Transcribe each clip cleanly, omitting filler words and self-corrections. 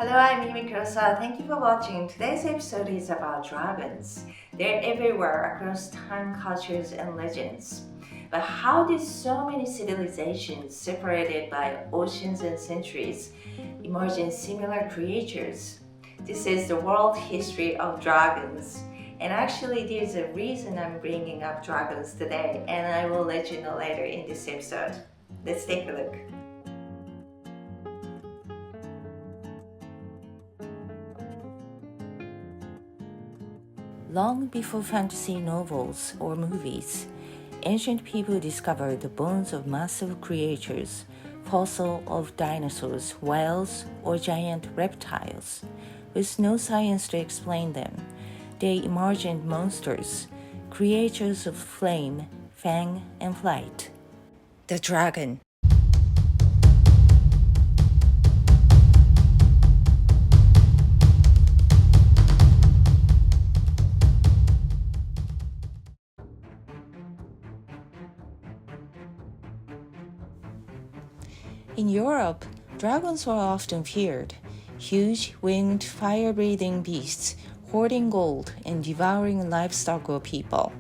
Hello, I'm Mimi Kurosawa. Thank you for watching. Today's episode is about dragons. They're everywhere across time, cultures, and legends. But how did so many civilizations separated by oceans and centuries emerge in similar creatures? This is the world history of dragons. And actually, there's a reason I'm bringing up dragons today, and I will let you know later in this episode. Let's take a look. Long before fantasy novels or movies, ancient people discovered the bones of massive creatures, fossils of dinosaurs, whales, or giant reptiles. With no science to explain them, they imagined monsters, creatures of flame, fang, and flight. The dragon. In Europe, dragons were often feared, huge winged fire-breathing beasts hoarding gold and devouring livestock or people.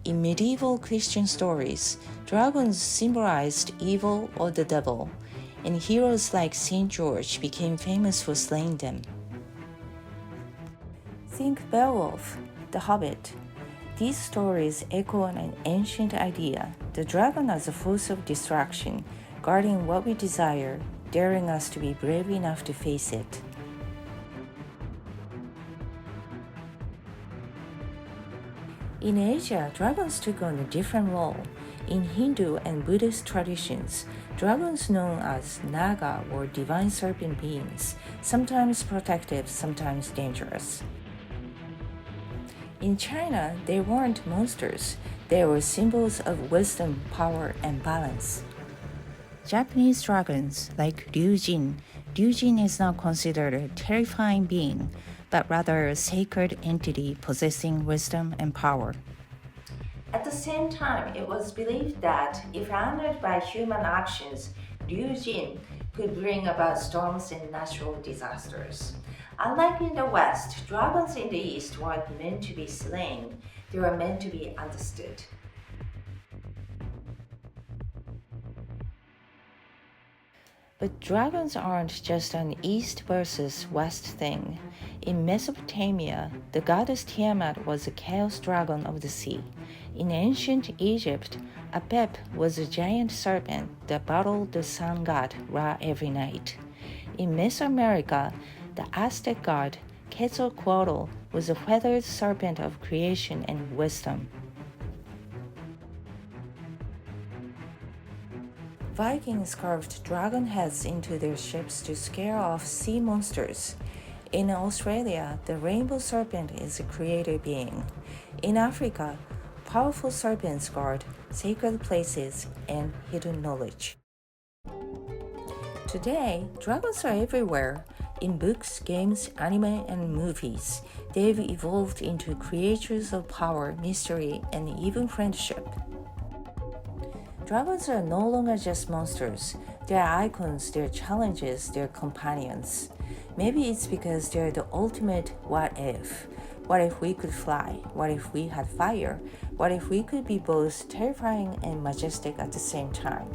In medieval Christian stories, dragons symbolized evil or the devil, and heroes like Saint George became famous for slaying them. Think Beowulf, The Hobbit. These stories echo an ancient idea, the dragon as a force of destruction, guarding what we desire, daring us to be brave enough to face it. In Asia, dragons took on a different role. In Hindu and Buddhist traditions, dragons known as Naga were divine serpent beings, sometimes protective, sometimes dangerous. In China, they weren't monsters, they were symbols of wisdom, power, and balance. Japanese dragons, like Ryujin, Ryujin is not considered a terrifying being, but rather a sacred entity possessing wisdom and power. At the same time, it was believed that if honored by human actions, Ryujin could bring about storms and natural disasters. Unlike in the West, dragons in the East weren't meant to be slain, they were meant to be understood. But dragons aren't just an East versus West thing. In Mesopotamia, the goddess Tiamat was a chaos dragon of the sea. In ancient Egypt, Apep was a giant serpent that battled the sun god Ra every night. In Mesoamerica, the Aztec god Quetzalcoatl was a feathered serpent of creation and wisdom. Vikings carved dragon heads into their ships to scare off sea monsters. In Australia, the rainbow serpent is a creator being. In Africa, powerful serpents guard sacred places and hidden knowledge. Today, dragons are everywhere. In books, games, anime, and movies, they've evolved into creatures of power, mystery, and even friendship. Dragons are no longer just monsters. They're icons, they're challenges, they're companions. Maybe it's because they're the ultimate what if. What if we could fly? What if we had fire? What if we could be both terrifying and majestic at the same time?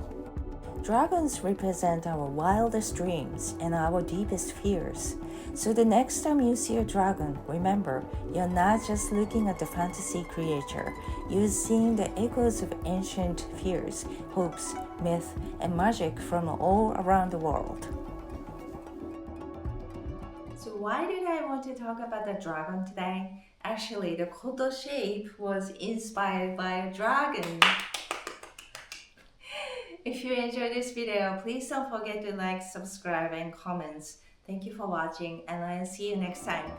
Dragons represent our wildest dreams and our deepest fears. So the next time you see a dragon, remember, you're not just looking at the fantasy creature. You're seeing the echoes of ancient fears, hopes, myth, and magic from all around the world. So why did I want to talk about the dragon today? Actually, the Koto shape was inspired by a dragon. If you enjoyed this video, please don't forget to like, subscribe, and comment. Thank you for watching, and I'll see you next time.